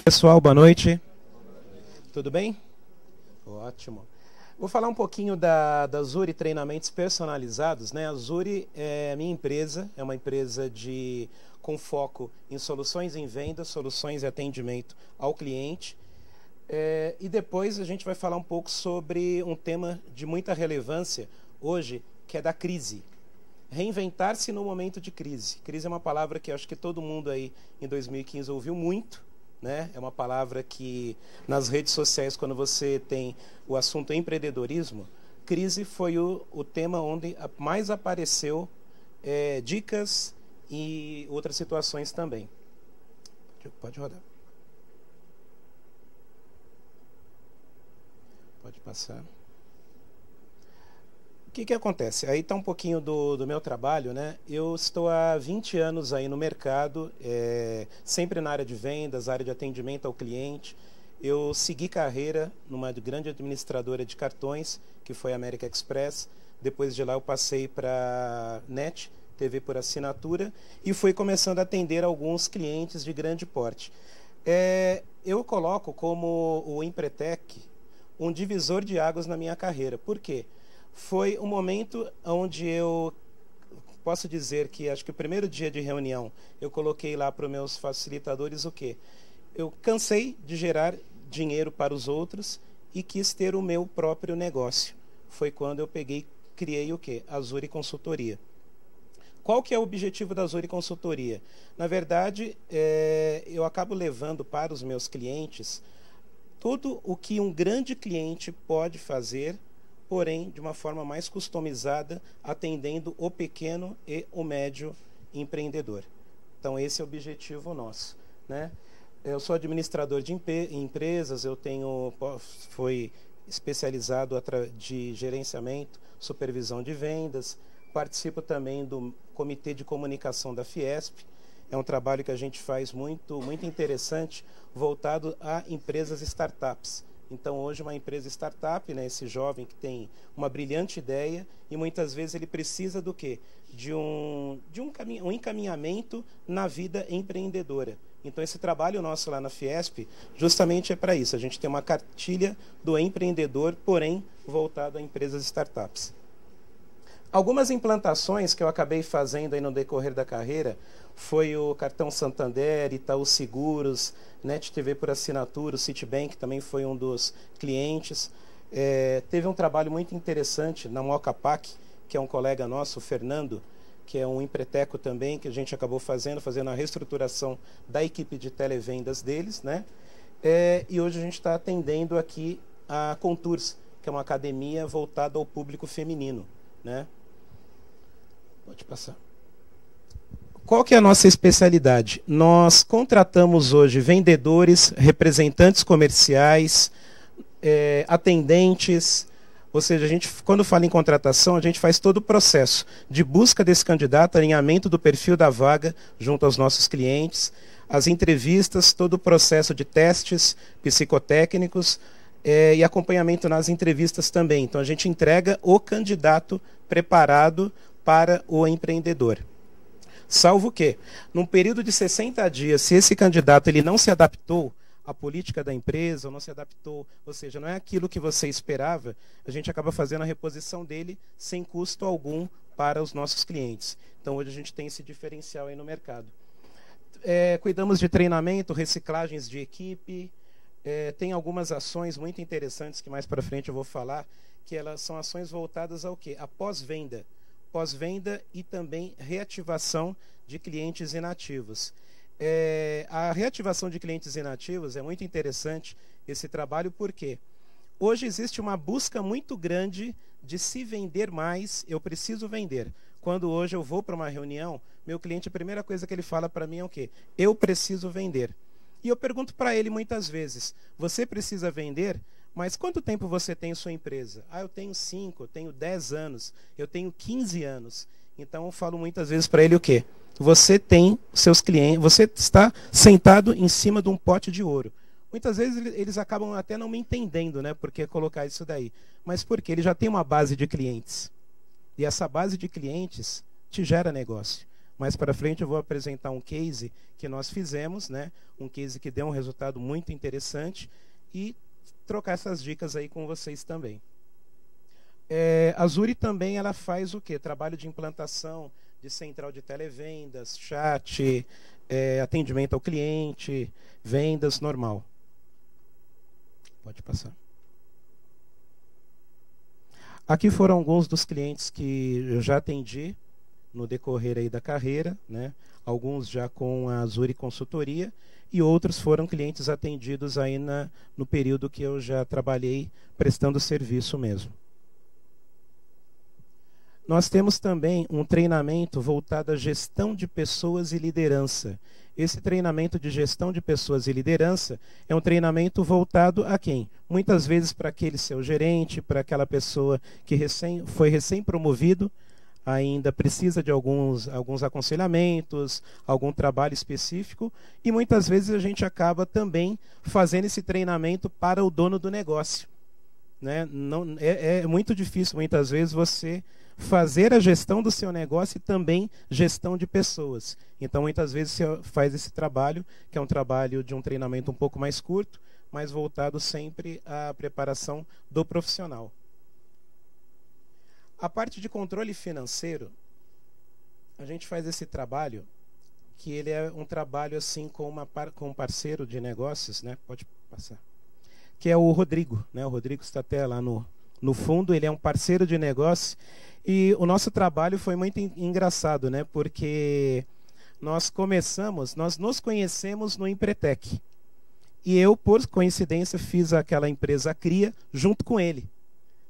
Pessoal, boa noite. Tudo bem? Ótimo. Vou falar um pouquinho da Zuri Treinamentos Personalizados, né? A Zuri é a minha empresa, é uma empresa com foco em soluções em venda, soluções e atendimento ao cliente. E depois a gente vai falar um pouco sobre um tema de muita relevância hoje, que é da crise. Reinventar-se no momento de crise. Crise é uma palavra que eu acho que todo mundo aí em 2015 ouviu muito, né? É uma palavra que nas redes sociais, quando você tem o assunto empreendedorismo, crise foi o tema onde mais apareceu dicas e outras situações também. Pode rodar. Pode passar. O que acontece? Aí está um pouquinho do meu trabalho, né? Eu estou há 20 anos aí no mercado, sempre na área de vendas, área de atendimento ao cliente. Eu segui carreira numa grande administradora de cartões, que foi a American Express. Depois de lá eu passei para NET, TV por assinatura, e fui começando a atender alguns clientes de grande porte. Eu coloco como o Empretec um divisor de águas na minha carreira. Por quê? Foi um momento onde eu posso dizer que acho que o primeiro dia de reunião eu coloquei lá para os meus facilitadores o quê? Eu cansei de gerar dinheiro para os outros e quis ter o meu próprio negócio. Foi quando eu criei o quê? A Zuri Consultoria. Qual que é o objetivo da Zuri Consultoria? Na verdade, eu acabo levando para os meus clientes tudo o que um grande cliente pode fazer, porém de uma forma mais customizada, atendendo o pequeno e o médio empreendedor. Então esse é o objetivo nosso, né? Eu sou administrador de empresas, fui especializado de gerenciamento, supervisão de vendas, participo também do Comitê de Comunicação da Fiesp. É um trabalho que a gente faz muito interessante, voltado a empresas startups. Então, hoje, uma empresa startup, né, esse jovem que tem uma brilhante ideia e muitas vezes ele precisa do quê? De um encaminhamento na vida empreendedora. Então, esse trabalho nosso lá na Fiesp justamente é para isso. A gente tem uma cartilha do empreendedor, porém, voltado a empresas startups. Algumas implantações que eu acabei fazendo aí no decorrer da carreira foi o Cartão Santander, Itaú Seguros, NET TV por assinatura, o Citibank também foi um dos clientes. Teve um trabalho muito interessante na Mocapac, que é um colega nosso, o Fernando, que é um empreteco também, que a gente acabou fazendo a reestruturação da equipe de televendas deles, né? E hoje a gente está atendendo aqui a Contours, que é uma academia voltada ao público feminino, né? Pode passar. Qual que é a nossa especialidade? Nós contratamos hoje vendedores, representantes comerciais, atendentes, ou seja, a gente, quando fala em contratação, a gente faz todo o processo de busca desse candidato, alinhamento do perfil da vaga junto aos nossos clientes, as entrevistas, todo o processo de testes psicotécnicos e acompanhamento nas entrevistas também. Então a gente entrega o candidato preparado para o empreendedor. Salvo que, num período de 60 dias, se esse candidato ele não se adaptou à política da empresa, ou não se adaptou, ou seja, não é aquilo que você esperava, a gente acaba fazendo a reposição dele sem custo algum para os nossos clientes. Então, hoje a gente tem esse diferencial aí no mercado. Cuidamos de treinamento, reciclagens de equipe, tem algumas ações muito interessantes que mais para frente eu vou falar, que elas são ações voltadas ao quê? A pós-venda. Pós-venda e também reativação de clientes inativos. A reativação de clientes inativos é muito interessante esse trabalho, porque hoje existe uma busca muito grande de se vender mais, eu preciso vender. Quando hoje eu vou para uma reunião, meu cliente, a primeira coisa que ele fala para mim é o quê? Eu preciso vender. E eu pergunto para ele muitas vezes, você precisa vender? Mas quanto tempo você tem em sua empresa? Eu tenho 5, eu tenho 10 anos, eu tenho 15 anos. Então eu falo muitas vezes para ele o quê? Você tem seus clientes, você está sentado em cima de um pote de ouro. Muitas vezes eles acabam até não me entendendo, né? Por que colocar isso daí? Mas porque ele já tem uma base de clientes. E essa base de clientes te gera negócio. Mais para frente eu vou apresentar um case que nós fizemos, né? Um case que deu um resultado muito interessante e trocar essas dicas aí com vocês também. A Zuri também ela faz o quê? Trabalho de implantação de central de televendas, chat, atendimento ao cliente, vendas normal. Pode passar. Aqui foram alguns dos clientes que eu já atendi no decorrer aí da carreira, né? Alguns já com a Zuri Consultoria e outros foram clientes atendidos aí no período que eu já trabalhei prestando serviço mesmo. Nós temos também um treinamento voltado à gestão de pessoas e liderança. Esse treinamento de gestão de pessoas e liderança é um treinamento voltado a quem? Muitas vezes para aquele seu gerente, para aquela pessoa que foi recém-promovido, ainda precisa de alguns aconselhamentos, algum trabalho específico, e muitas vezes a gente acaba também fazendo esse treinamento para o dono do negócio. Né? É muito difícil, muitas vezes, você fazer a gestão do seu negócio e também gestão de pessoas. Então, muitas vezes, você faz esse trabalho, que é um trabalho de um treinamento um pouco mais curto, mas voltado sempre à preparação do profissional. A parte de controle financeiro, a gente faz esse trabalho, que ele é um trabalho assim com um parceiro de negócios, né? Pode passar. Que é o Rodrigo, né? O Rodrigo está até lá no fundo, ele é um parceiro de negócio. E o nosso trabalho foi muito engraçado, né? Porque nós nos conhecemos no Empretec. E eu, por coincidência, fiz aquela empresa Cria junto com ele,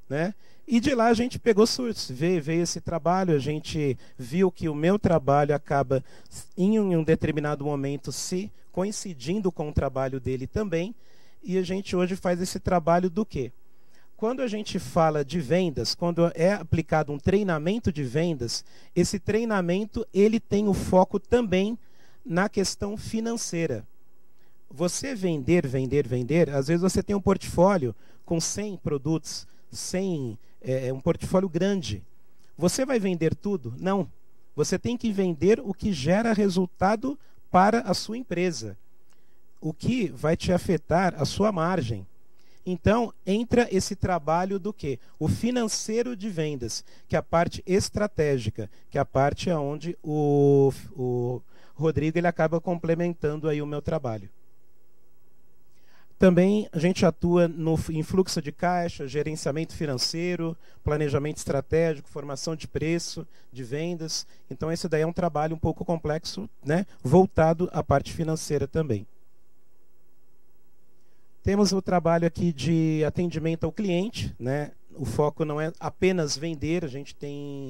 né? E de lá a gente pegou surtos, veio esse trabalho, a gente viu que o meu trabalho acaba, em um determinado momento, se coincidindo com o trabalho dele também, e a gente hoje faz esse trabalho do quê? Quando a gente fala de vendas, quando é aplicado um treinamento de vendas, esse treinamento ele tem o foco também na questão financeira. Você vender, às vezes você tem um portfólio com 100 produtos, um portfólio grande. Você vai vender tudo? Não. Você tem que vender o que gera resultado para a sua empresa. O que vai te afetar a sua margem. Então, entra esse trabalho do quê? O financeiro de vendas, que é a parte estratégica, que é a parte onde o Rodrigo ele acaba complementando aí o meu trabalho. Também a gente atua em fluxo de caixa, gerenciamento financeiro, planejamento estratégico, formação de preço, de vendas. Então, esse daí é um trabalho um pouco complexo, né? Voltado à parte financeira também. Temos o trabalho aqui de atendimento ao cliente, né? O foco não é apenas vender,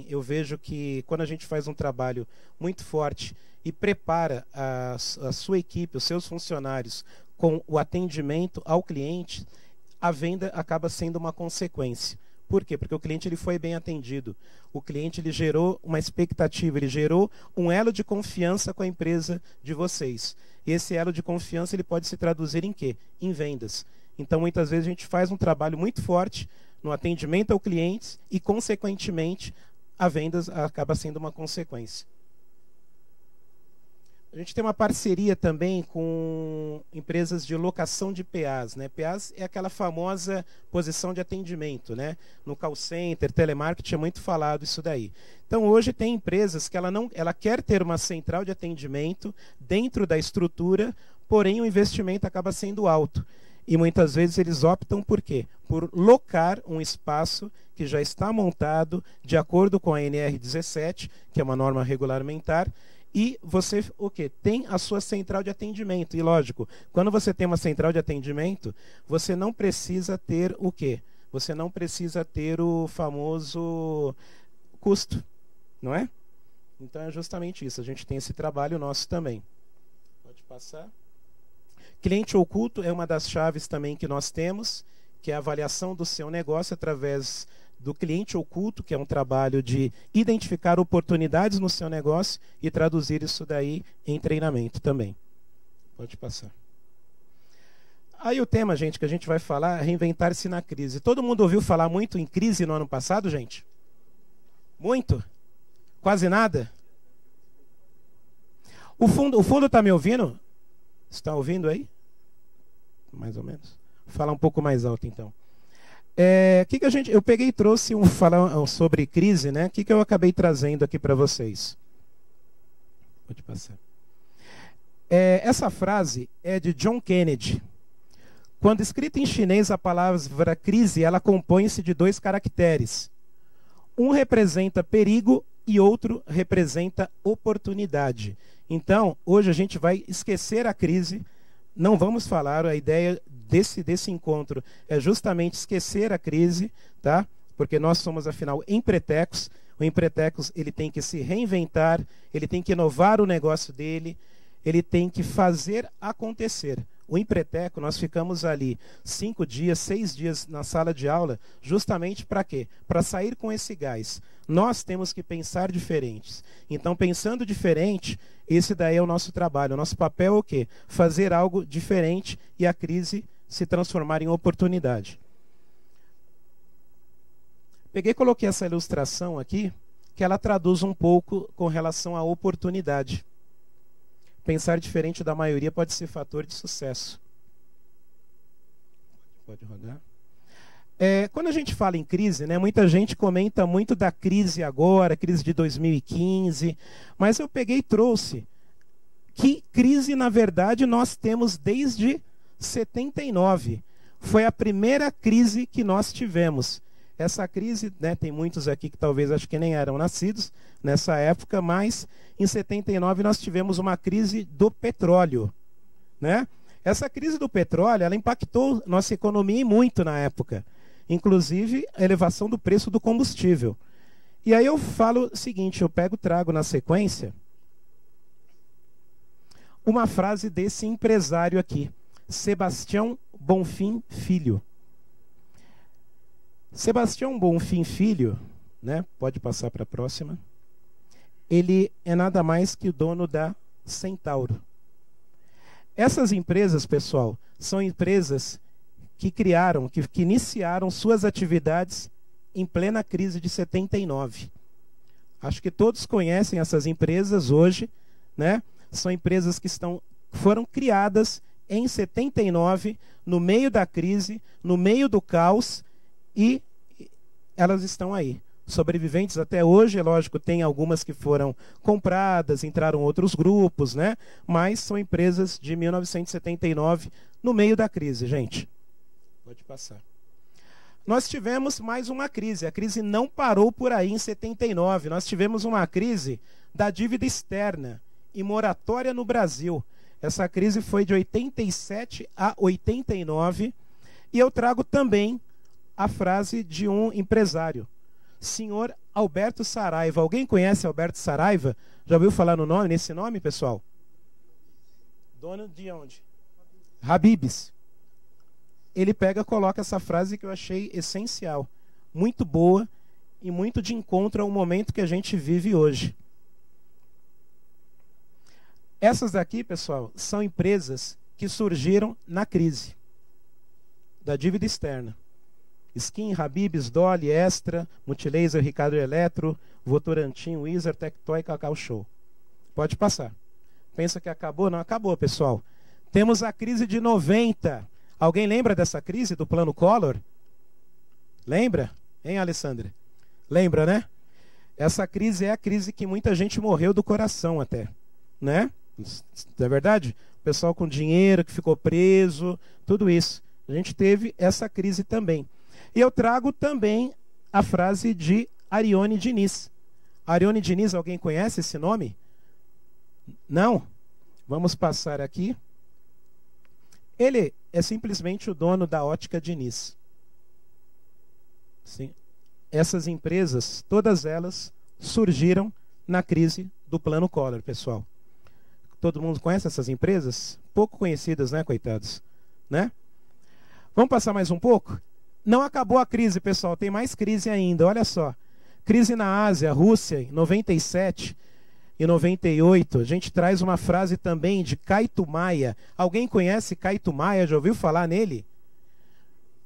eu vejo que quando a gente faz um trabalho muito forte e prepara a sua equipe, os seus funcionários com o atendimento ao cliente, a venda acaba sendo uma consequência. Por quê? Porque o cliente ele foi bem atendido. O cliente ele gerou uma expectativa, ele gerou um elo de confiança com a empresa de vocês. E esse elo de confiança ele pode se traduzir em quê? Em vendas. Então, muitas vezes a gente faz um trabalho muito forte no atendimento ao cliente e, consequentemente, a vendas acaba sendo uma consequência. A gente tem uma parceria também com empresas de locação de PAs, né? PAs é aquela famosa posição de atendimento, né? No call center, telemarketing é muito falado isso daí. Então hoje tem empresas que ela quer ter uma central de atendimento dentro da estrutura, porém o investimento acaba sendo alto. E muitas vezes eles optam por quê? Por locar um espaço que já está montado de acordo com a NR17, que é uma norma regulamentar, e você tem a sua central de atendimento. E lógico, quando você tem uma central de atendimento, você não precisa ter o quê? Você não precisa ter o famoso custo, não é? Então é justamente isso. A gente tem esse trabalho nosso também. Pode passar. Cliente oculto é uma das chaves também que nós temos, que é a avaliação do seu negócio através do cliente oculto, que é um trabalho de identificar oportunidades no seu negócio e traduzir isso daí em treinamento também. Pode passar. Aí o tema, gente, que a gente vai falar é reinventar-se na crise. Todo mundo ouviu falar muito em crise no ano passado, gente? Muito? Quase nada? O fundo está me ouvindo? Está ouvindo aí? Mais ou menos. Vou falar um pouco mais alto, então. Eu peguei e trouxe falar sobre crise, né? O que eu acabei trazendo aqui para vocês? Pode passar. Essa frase é de John Kennedy. Quando escrita em chinês, a palavra crise, ela compõe-se de 2 caracteres. Um representa perigo e outro representa oportunidade. Então, hoje a gente vai esquecer a crise, não vamos falar, a ideia desse encontro é justamente esquecer a crise, tá? Porque nós somos, afinal, empretecos. O empretecos, ele tem que se reinventar, ele tem que inovar o negócio dele, ele tem que fazer acontecer. O empreteco, nós ficamos ali 5 dias, 6 dias na sala de aula, justamente para quê? Para sair com esse gás. Nós temos que pensar diferentes. Então, pensando diferente, esse daí é o nosso trabalho. O nosso papel é o quê? Fazer algo diferente e a crise se transformar em oportunidade. Peguei e coloquei essa ilustração aqui, que ela traduz um pouco com relação à oportunidade. Pensar diferente da maioria pode ser fator de sucesso. Pode rodar. Quando a gente fala em crise, né, muita gente comenta muito da crise agora, crise de 2015, mas eu peguei e trouxe que crise, na verdade, nós temos desde 79. Foi a primeira crise que nós tivemos. Essa crise, né, tem muitos aqui que talvez acho que nem eram nascidos nessa época, mas em 79 nós tivemos uma crise do petróleo, né? Essa crise do petróleo, ela impactou nossa economia muito na época, inclusive a elevação do preço do combustível. E aí eu falo o seguinte, trago na sequência uma frase desse empresário aqui, Sebastião Bonfim Filho. Sebastião Bonfim Filho, né, pode passar para a próxima, ele é nada mais que o dono da Centauro. Essas empresas, pessoal, são empresas que criaram, que iniciaram suas atividades em plena crise de 79. Acho que todos conhecem essas empresas hoje, né? São empresas que foram criadas em 79, no meio da crise, no meio do caos, e elas estão aí, sobreviventes até hoje. É lógico, tem algumas que foram compradas, entraram outros grupos, né? Mas são empresas de 1979, no meio da crise, gente. Pode passar. Nós tivemos mais uma crise. A crise não parou por aí em 79. Nós tivemos uma crise da dívida externa e moratória no Brasil. Essa crise foi de 87 a 89. E eu trago também a frase de um empresário, senhor Alberto Saraiva. Alguém conhece Alberto Saraiva? Já ouviu falar nesse nome, pessoal? Dono de onde? Habib's. Ele coloca essa frase que eu achei essencial, muito boa e muito de encontro ao momento que a gente vive hoje. Essas daqui, pessoal, são empresas que surgiram na crise da dívida externa. Skin, Habib's, Dolly, Extra, Multilaser, Ricardo Eletro, Votorantim, Wizard, Tectoy, Cacau Show. Pode passar. Pensa que acabou? Não acabou, pessoal. Temos a crise de 90. Alguém lembra dessa crise do Plano Collor? Lembra? Hein, Alessandra? Lembra, né? Essa crise é a crise que muita gente morreu do coração até, né? Não é verdade? O pessoal com dinheiro que ficou preso, tudo isso. A gente teve essa crise também. E eu trago também a frase de Arione Diniz. Arione Diniz, alguém conhece esse nome? Não? Vamos passar aqui. Ele é simplesmente o dono da Ótica Diniz. Sim. Essas empresas, todas elas, surgiram na crise do Plano Collor, pessoal. Todo mundo conhece essas empresas? Pouco conhecidas, né, coitados? Né? Vamos passar mais um pouco? Não acabou a crise, pessoal, tem mais crise ainda, olha só. Crise na Ásia, Rússia, em 97 e 98. A gente traz uma frase também de Caito Maia. Alguém conhece Caito Maia? Já ouviu falar nele?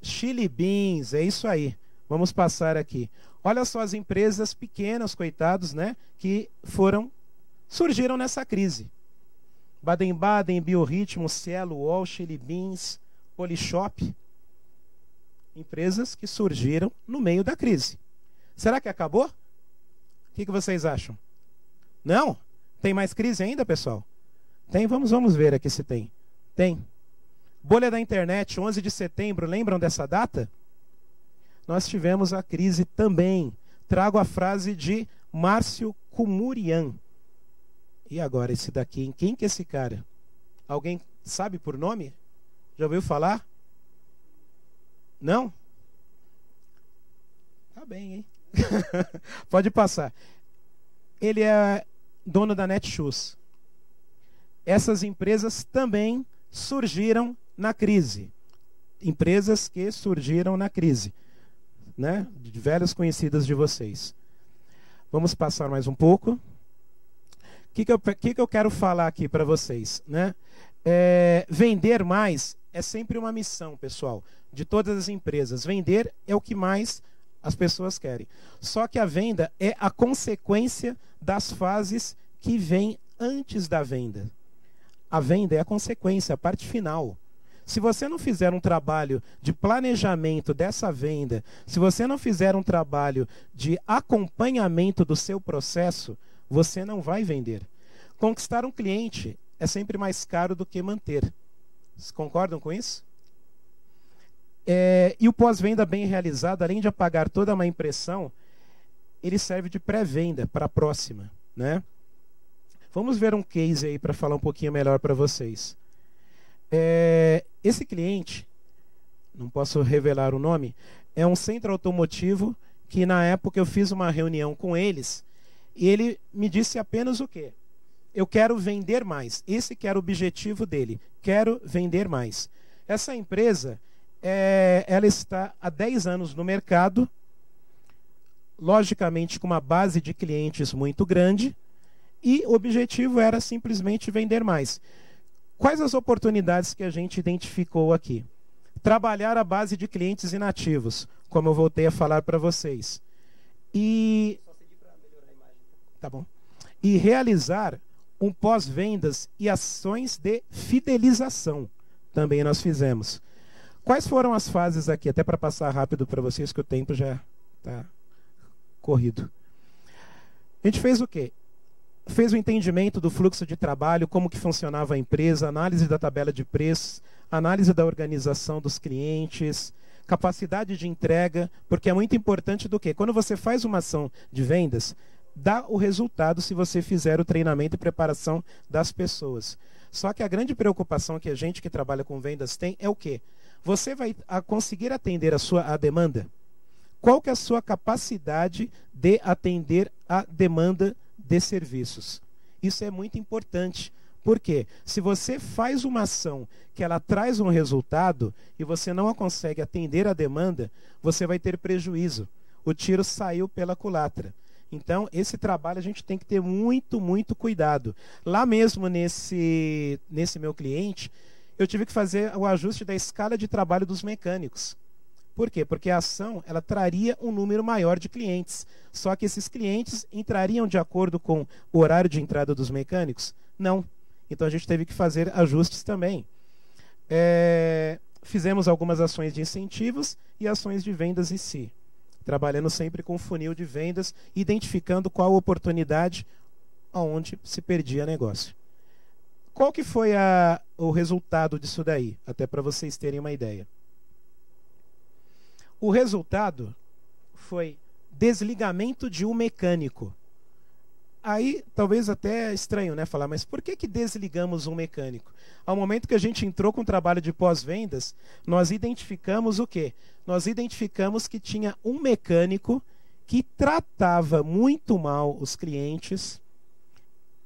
Chili Beans, é isso aí. Vamos passar aqui. Olha só as empresas pequenas, coitados, né, que surgiram nessa crise. Baden-Baden, Biorritmo, Cielo, Wall, Chili Beans, Polishop. Empresas que surgiram no meio da crise. Será que acabou? O que vocês acham? Não? Tem mais crise ainda, pessoal? Tem? Vamos ver aqui se tem. Tem. Bolha da internet, 11 de setembro, lembram dessa data? Nós tivemos a crise também. Trago a frase de Márcio Kumurian. E agora esse daqui, hein? Quem que é esse cara? Alguém sabe por nome? Já ouviu falar? Não? Tá bem, hein? Pode passar. Ele é dono da Netshoes. Essas empresas também surgiram na crise. Empresas que surgiram na crise, né? De velhas conhecidas de vocês. Vamos passar mais um pouco. O que eu quero falar aqui para vocês, né? Vender mais é sempre uma missão, pessoal, de todas as empresas. Vender é o que mais as pessoas querem. Só que a venda é a consequência das fases que vêm antes da venda. A venda é a consequência, a parte final. Se você não fizer um trabalho de planejamento dessa venda, se você não fizer um trabalho de acompanhamento do seu processo, você não vai vender. Conquistar um cliente é sempre mais caro do que manter. Vocês concordam com isso? E o pós-venda bem realizado, além de apagar toda uma impressão, ele serve de pré-venda para a próxima, né? Vamos ver um case aí para falar um pouquinho melhor para vocês. Esse cliente, não posso revelar o nome, é um centro automotivo que na época eu fiz uma reunião com eles e ele me disse apenas o quê? Eu quero vender mais. Esse que era o objetivo dele. Quero vender mais. Essa empresa, ela está há 10 anos no mercado, logicamente com uma base de clientes muito grande, e o objetivo era simplesmente vender mais. Quais as oportunidades que a gente identificou aqui? Trabalhar a base de clientes inativos, como eu voltei a falar para vocês. Tá bom. E realizar um pós-vendas e ações de fidelização. Também nós fizemos. Quais foram as fases aqui? Até para passar rápido para vocês, que o tempo já está corrido. A gente fez o quê? Fez o entendimento do fluxo de trabalho, como que funcionava a empresa, análise da tabela de preços, análise da organização dos clientes, capacidade de entrega, porque é muito importante do quê? Quando você faz uma ação de vendas, dá o resultado se você fizer o treinamento e preparação das pessoas. Só que a grande preocupação que a gente que trabalha com vendas tem é o quê? Você vai conseguir atender a demanda? Qual que é a sua capacidade de atender a demanda de serviços? Isso é muito importante. Por quê? Se você faz uma ação que ela traz um resultado e você não consegue atender a demanda, você vai ter prejuízo. O tiro saiu pela culatra. Então, esse trabalho a gente tem que ter muito, muito cuidado. Lá mesmo nesse meu cliente, eu tive que fazer o ajuste da escala de trabalho dos mecânicos. Por quê? Porque a ação ela traria um número maior de clientes. Só que esses clientes entrariam de acordo com o horário de entrada dos mecânicos? Não. Então a gente teve que fazer ajustes também. Fizemos algumas ações de incentivos e ações de vendas em si. Trabalhando sempre com funil de vendas, identificando qual oportunidade onde se perdia negócio. Qual que foi o resultado disso daí? Até para vocês terem uma ideia. O resultado foi desligamento de um mecânico. Aí, talvez até é estranho, né, falar, mas por que desligamos um mecânico? Ao momento que a gente entrou com o trabalho de pós-vendas, nós identificamos o quê? Nós identificamos que tinha um mecânico que tratava muito mal os clientes,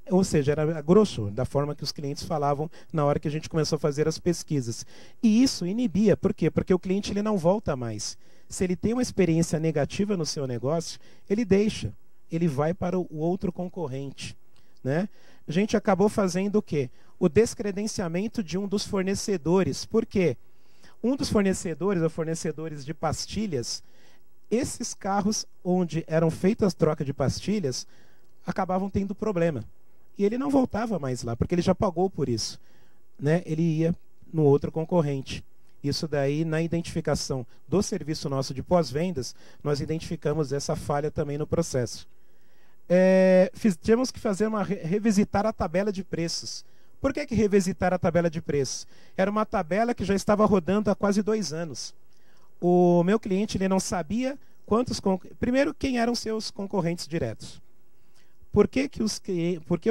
ou seja, era grosso, da forma que os clientes falavam na hora que a gente começou a fazer as pesquisas. E isso inibia, por quê? Porque o cliente ele não volta mais. Se ele tem uma experiência negativa no seu negócio, ele deixa. Ele vai para o outro concorrente, né? A gente acabou fazendo o quê? O descredenciamento de um dos fornecedores. Por quê? Um dos fornecedores, ou fornecedores de pastilhas, esses carros onde eram feitas as trocas de pastilhas, acabavam tendo problema. e ele não voltava mais lá, porque ele já pagou por isso, né? Ele ia no outro concorrente. Isso daí, na identificação do serviço nosso de pós-vendas, nós identificamos essa falha também no processo. Tivemos que fazer revisitar a tabela de preços. Por que revisitar a tabela de preços? Era uma tabela que já estava rodando há quase 2 anos. O meu cliente ele não sabia primeiro, quem eram seus concorrentes diretos. Por que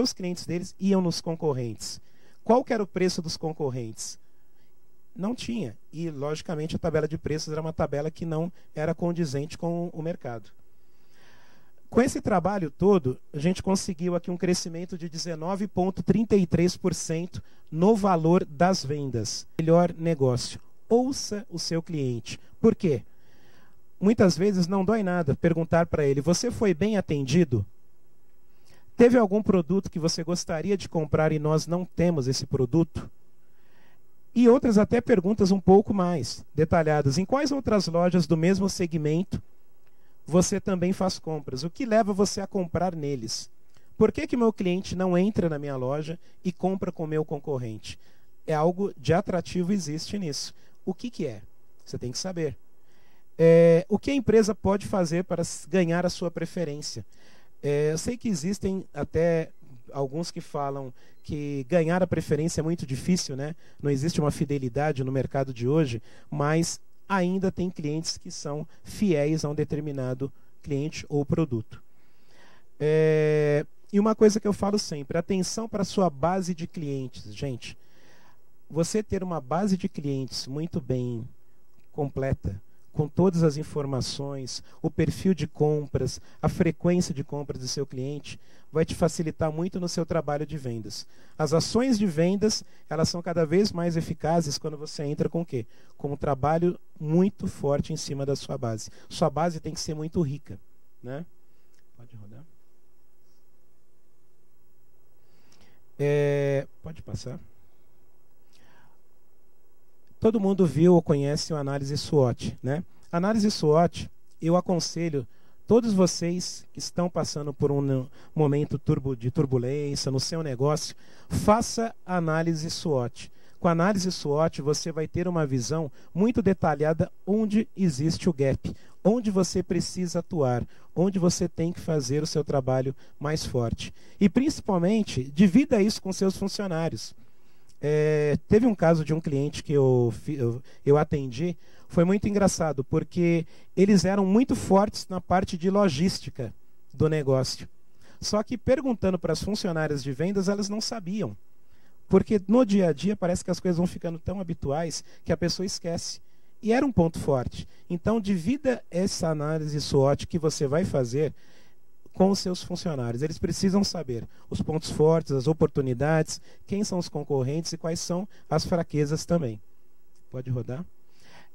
os clientes deles iam nos concorrentes? Qual que era o preço dos concorrentes? Não tinha. E, logicamente, a tabela de preços era uma tabela que não era condizente com o mercado. Com esse trabalho todo, a gente conseguiu aqui um crescimento de 19,33% no valor das vendas. Melhor negócio. Ouça o seu cliente. Por quê? Muitas vezes não dói nada perguntar para ele: você foi bem atendido? Teve algum produto que você gostaria de comprar e nós não temos esse produto? E outras até perguntas um pouco mais detalhadas. Em quais outras lojas do mesmo segmento você também faz compras? O que leva você a comprar neles? Por que meu cliente não entra na minha loja e compra com o meu concorrente? É algo de atrativo, existe nisso. O que é? Você tem que saber. O que a empresa pode fazer para ganhar a sua preferência? Eu sei que existem até alguns que falam que ganhar a preferência é muito difícil, né? Não existe uma fidelidade no mercado de hoje, mas ainda tem clientes que são fiéis a um determinado cliente ou produto. E uma coisa que eu falo sempre: atenção para a sua base de clientes. Gente, você ter uma base de clientes muito bem completa, com todas as informações, o perfil de compras, a frequência de compras do seu cliente, vai te facilitar muito no seu trabalho de vendas. As ações de vendas, elas são cada vez mais eficazes quando você entra com o quê? Com um trabalho muito forte em cima da sua base. Sua base tem que ser muito rica, né? Pode rodar. Pode passar. Todo mundo viu ou conhece a análise SWOT, né? Análise SWOT, eu aconselho todos vocês que estão passando por um momento de turbulência no seu negócio, faça a análise SWOT. Com a análise SWOT, você vai ter uma visão muito detalhada onde existe o gap, onde você precisa atuar, onde você tem que fazer o seu trabalho mais forte. E, principalmente, divida isso com seus funcionários. Teve um caso de um cliente que eu atendi, foi muito engraçado, porque eles eram muito fortes na parte de logística do negócio. Só que perguntando para as funcionárias de vendas, elas não sabiam. Porque no dia a dia parece que as coisas vão ficando tão habituais que a pessoa esquece. E era um ponto forte. Então, divida essa análise SWOT que você vai fazer com os seus funcionários. Eles precisam saber os pontos fortes, as oportunidades, quem são os concorrentes e quais são as fraquezas também. Pode rodar.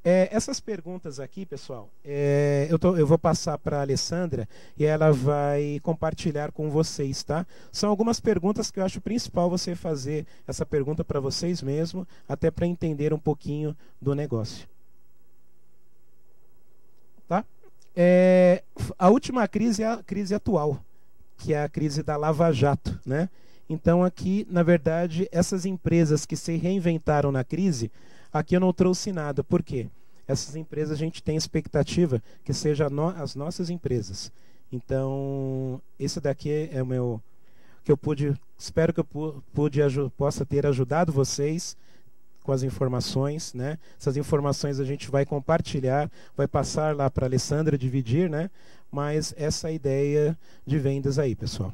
Essas perguntas aqui, pessoal, eu vou passar para a Alessandra e ela vai compartilhar com vocês, tá? São algumas perguntas que eu acho principal você fazer essa pergunta para vocês mesmo, até para entender um pouquinho do negócio. Tá? A última crise é a crise atual, que é a crise da Lava Jato, né? Então aqui, na verdade, essas empresas que se reinventaram na crise, aqui eu não trouxe nada. Por quê? Essas empresas a gente tem expectativa que sejam as nossas empresas. Então, esse daqui é o meu que eu pude, espero que eu possa ter ajudado vocês com as informações, né? Essas informações a gente vai compartilhar, vai passar lá para a Alessandra dividir, né? Mas essa é a ideia de vendas aí, pessoal.